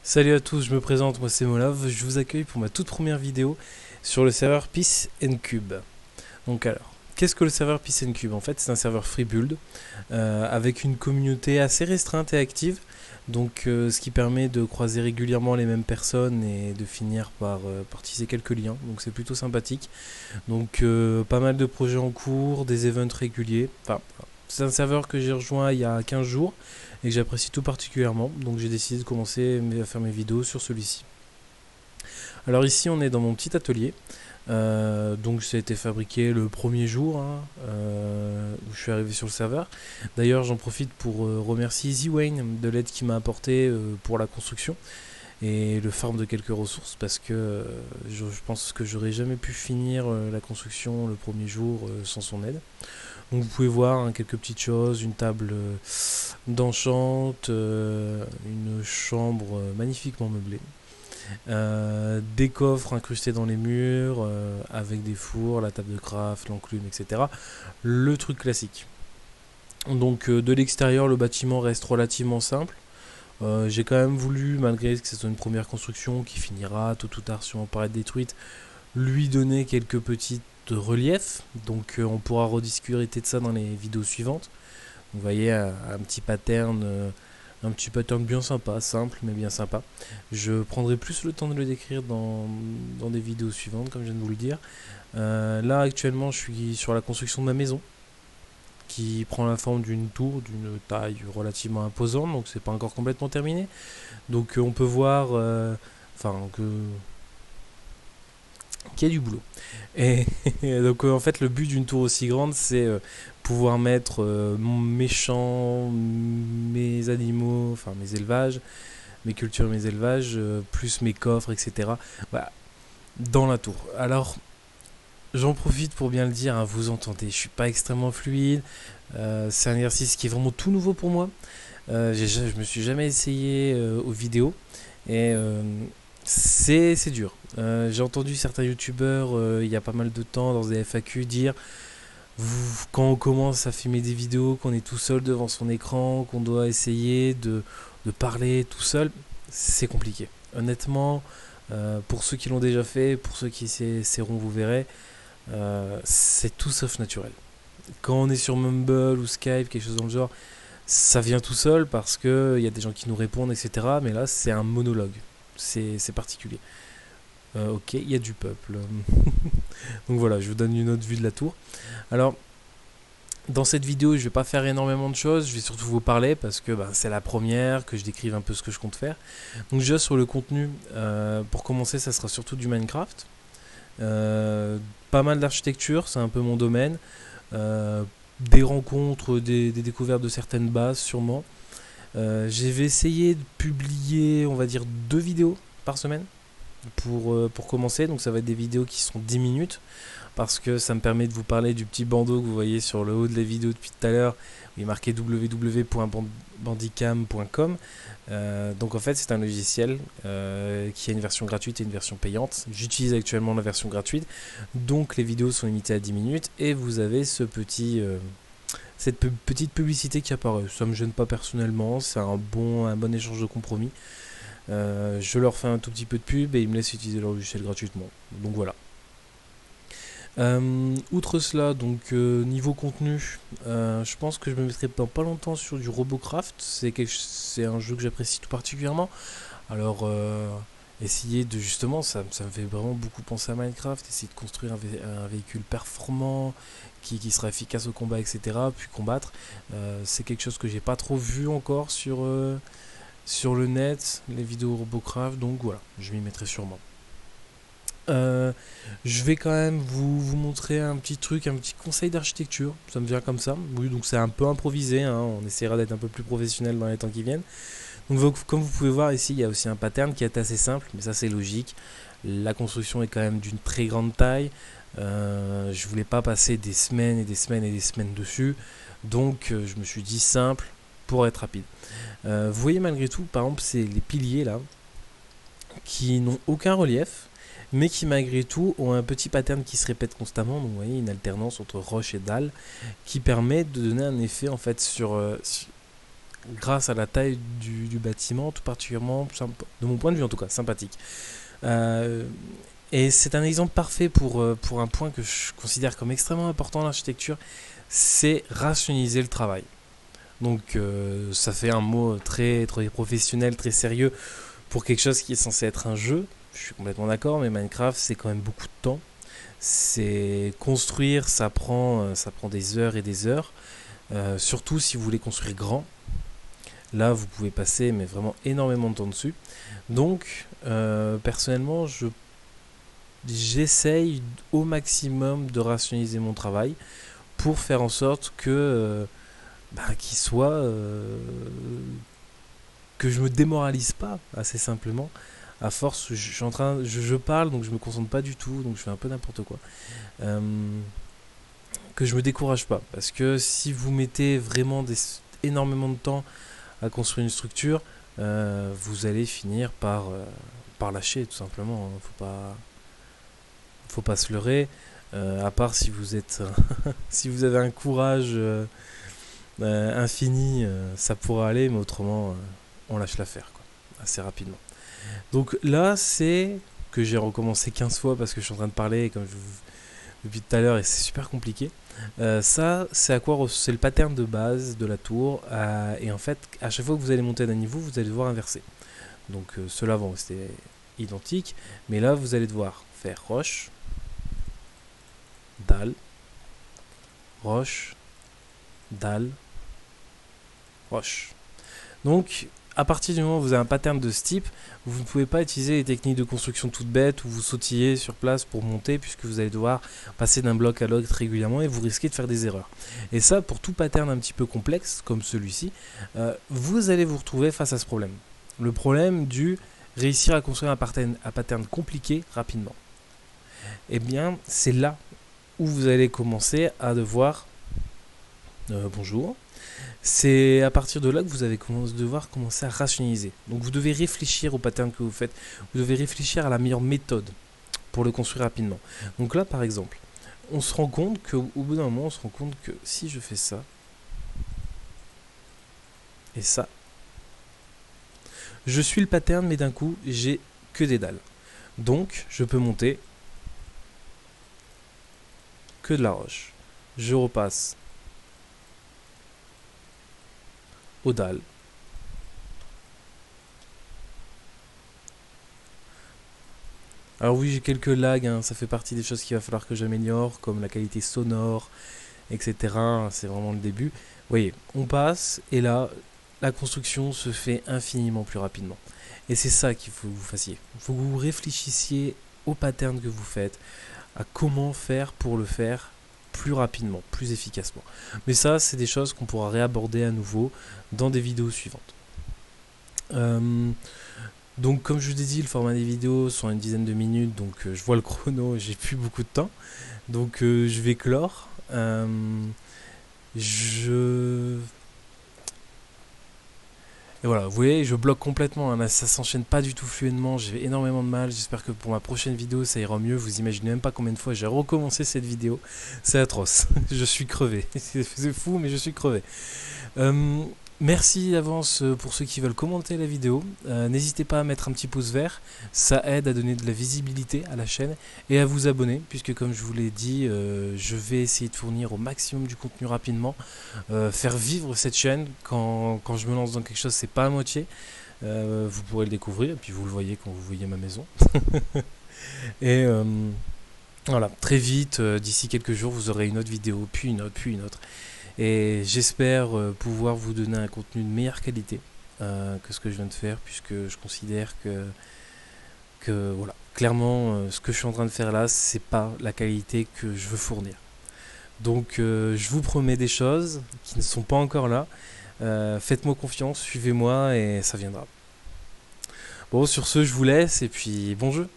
Salut à tous, je me présente, moi c'est Molov, je vous accueille pour ma toute première vidéo sur le serveur Peace and Cube. Donc alors, qu'est-ce que le serveur Peace and Cube? En fait, c'est un serveur free build avec une communauté assez restreinte et active, donc ce qui permet de croiser régulièrement les mêmes personnes et de finir par tisser quelques liens, donc c'est plutôt sympathique. Donc pas mal de projets en cours, des events réguliers, enfin c'est un serveur que j'ai rejoint il y a 15 jours et que j'apprécie tout particulièrement, donc j'ai décidé de commencer à faire mes vidéos sur celui-ci. Alors ici on est dans mon petit atelier, donc ça a été fabriqué le premier jour où je suis arrivé sur le serveur. D'ailleurs j'en profite pour remercier Easy Wayne de l'aide qu'il m'a apporté pour la construction et le farm de quelques ressources parce que je pense que j'aurais jamais pu finir la construction le premier jour sans son aide. Donc vous pouvez voir quelques petites choses, une table d'enchant, une chambre magnifiquement meublée, des coffres incrustés dans les murs avec des fours, la table de craft, l'enclume, etc. Le truc classique. Donc de l'extérieur, le bâtiment reste relativement simple. J'ai quand même voulu, malgré que ce soit une première construction qui finira tôt ou tard sûrement par être détruite, lui donner quelques petites reliefs. Donc on pourra rediscuter de ça dans les vidéos suivantes. Vous voyez un petit pattern bien sympa, simple mais bien sympa. Je prendrai plus le temps de le décrire dans des vidéos suivantes, comme je viens de vous le dire. Là actuellement je suis sur la construction de ma maison, qui prend la forme d'une tour d'une taille relativement imposante, donc c'est pas encore complètement terminé. Donc on peut voir qu'il y a du boulot. Et, et donc en fait le but d'une tour aussi grande c'est pouvoir mettre mes champs, mes animaux, enfin mes élevages, mes cultures, mes élevages, plus mes coffres, etc. Voilà, dans la tour. Alors j'en profite pour bien le dire, hein, vous entendez, je suis pas extrêmement fluide, c'est un exercice qui est vraiment tout nouveau pour moi. Je me suis jamais essayé aux vidéos et c'est dur. J'ai entendu certains youtubeurs il y a pas mal de temps dans des FAQ dire quand on commence à filmer des vidéos, qu'on est tout seul devant son écran, qu'on doit essayer de parler tout seul, c'est compliqué. Honnêtement, pour ceux qui l'ont déjà fait, pour ceux qui essaieront, vous verrez, c'est tout sauf naturel. Quand on est sur Mumble ou Skype, quelque chose dans le genre, ça vient tout seul parce qu'il y a des gens qui nous répondent, etc. Mais là, c'est un monologue. C'est particulier. Ok, il y a du peuple. Donc voilà, je vous donne une autre vue de la tour. Alors, dans cette vidéo, je ne vais pas faire énormément de choses. Je vais surtout vous parler parce que c'est la première, que je décrive un peu ce que je compte faire. Donc déjà sur le contenu, pour commencer, ça sera surtout du Minecraft. Pas mal d'architecture, c'est un peu mon domaine. Des rencontres, des découvertes de certaines bases sûrement. Je vais essayer de publier, on va dire, 2 vidéos par semaine pour commencer. Donc ça va être des vidéos qui sont 10 minutes parce que ça me permet de vous parler du petit bandeau que vous voyez sur le haut de la vidéo depuis tout à l'heure où il est marqué www.bandicam.com. Donc en fait c'est un logiciel qui a une version gratuite et une version payante. J'utilise actuellement la version gratuite, donc les vidéos sont limitées à 10 minutes et vous avez cette petite publicité qui apparaît. Ça me gêne pas personnellement, c'est un bon échange de compromis. Je leur fais un tout petit peu de pub et ils me laissent utiliser leur logiciel gratuitement. Donc voilà. Outre cela, donc niveau contenu, je pense que je me mettrai pas longtemps sur du Robocraft. C'est un jeu que j'apprécie tout particulièrement. Alors essayer de justement, ça me fait vraiment beaucoup penser à Minecraft, essayer de construire un véhicule performant qui sera efficace au combat, etc. Puis combattre. C'est quelque chose que j'ai pas trop vu encore sur le net, les vidéos Robocraft. Donc voilà, je m'y mettrai sûrement. Je vais quand même vous montrer un petit truc, un petit conseil d'architecture, ça me vient comme ça. Oui, donc c'est un peu improvisé, hein, on essaiera d'être un peu plus professionnel dans les temps qui viennent. Donc comme vous pouvez voir ici, il y a aussi un pattern qui est assez simple, mais ça c'est logique. La construction est quand même d'une très grande taille. Je voulais pas passer des semaines et des semaines et des semaines dessus, donc je me suis dit simple pour être rapide. Vous voyez malgré tout, par exemple, c'est les piliers là, qui n'ont aucun relief, mais qui malgré tout ont un petit pattern qui se répète constamment. Donc vous voyez une alternance entre roche et dalle qui permet de donner un effet en fait grâce à la taille du bâtiment, tout particulièrement, de mon point de vue en tout cas, sympathique. Euh, et c'est un exemple parfait pour un point que je considère comme extrêmement important dans l'architecture, c'est rationaliser le travail. Donc ça fait un mot très, très professionnel, très sérieux pour quelque chose qui est censé être un jeu. Je suis complètement d'accord, mais Minecraft c'est quand même beaucoup de temps. C'est construire, ça prend des heures et des heures. Surtout si vous voulez construire grand. Là, vous pouvez passer mais vraiment énormément de temps dessus. Donc, personnellement, j'essaye au maximum de rationaliser mon travail pour faire en sorte que qu'il soit que je me démoralise pas assez simplement. À force, je suis en train, je parle donc je me concentre pas du tout, donc je fais un peu n'importe quoi. Euh, que je me décourage pas, parce que si vous mettez vraiment énormément de temps à construire une structure, vous allez finir par lâcher tout simplement. Faut pas se leurrer. À part si vous êtes, si vous avez un courage infini, ça pourra aller, mais autrement, on lâche l'affaire, quoi, assez rapidement. Donc là, c'est que j'ai recommencé 15 fois parce que je suis en train de parler comme depuis tout à l'heure et c'est super compliqué. Ça, c'est à quoi c'est le pattern de base de la tour. Et en fait, à chaque fois que vous allez monter d'un niveau, vous allez devoir inverser. Donc ceux-là vont rester identiques, mais là, vous allez devoir faire roche, dalle, roche, dalle, roche. Donc, à partir du moment où vous avez un pattern de ce type, vous ne pouvez pas utiliser les techniques de construction toutes bêtes où vous sautillez sur place pour monter, puisque vous allez devoir passer d'un bloc à l'autre régulièrement et vous risquez de faire des erreurs. Et ça, pour tout pattern un petit peu complexe, comme celui-ci, vous allez vous retrouver face à ce problème. Le problème du réussir à construire un pattern compliqué rapidement. Eh bien, c'est là où vous allez commencer à devoir... bonjour. C'est à partir de là que vous allez devoir commencer à rationaliser. Donc vous devez réfléchir au pattern que vous faites. Vous devez réfléchir à la meilleure méthode pour le construire rapidement. Donc là, par exemple, on se rend compte qu'au bout d'un moment, on se rend compte que si je fais ça et ça, je suis le pattern, mais d'un coup, j'ai que des dalles. Donc, je peux monter que de la roche. Je repasse aux dalles. Alors oui, j'ai quelques lags, hein, ça fait partie des choses qu'il va falloir que j'améliore, comme la qualité sonore, etc. C'est vraiment le début. Vous voyez, on passe, et là, la construction se fait infiniment plus rapidement. Et c'est ça qu'il faut que vous fassiez. Il faut que vous réfléchissiez au pattern que vous faites, à comment faire pour le faire plus rapidement, plus efficacement. Mais ça, c'est des choses qu'on pourra réaborder à nouveau dans des vidéos suivantes. Donc comme je vous ai dit, le format des vidéos sont une dizaine de minutes, donc je vois le chrono, j'ai plus beaucoup de temps. Donc je vais clore. Et voilà, vous voyez, je bloque complètement, hein, ça s'enchaîne pas du tout fluidement, j'ai énormément de mal, j'espère que pour ma prochaine vidéo ça ira mieux, vous imaginez même pas combien de fois j'ai recommencé cette vidéo, c'est atroce, je suis crevé, c'est fou mais je suis crevé. Merci d'avance pour ceux qui veulent commenter la vidéo, n'hésitez pas à mettre un petit pouce vert, ça aide à donner de la visibilité à la chaîne et à vous abonner, puisque comme je vous l'ai dit, je vais essayer de fournir au maximum du contenu rapidement, faire vivre cette chaîne. Quand je me lance dans quelque chose, c'est pas à moitié, vous pourrez le découvrir et puis vous le voyez quand vous voyez ma maison. Et voilà, très vite, d'ici quelques jours, vous aurez une autre vidéo, puis une autre, puis une autre. Et j'espère pouvoir vous donner un contenu de meilleure qualité que ce que je viens de faire, puisque je considère que voilà, clairement, ce que je suis en train de faire là, c'est pas la qualité que je veux fournir. Donc je vous promets des choses qui ne sont pas encore là. Faites-moi confiance, suivez-moi et ça viendra. Bon, sur ce, je vous laisse et puis bon jeu.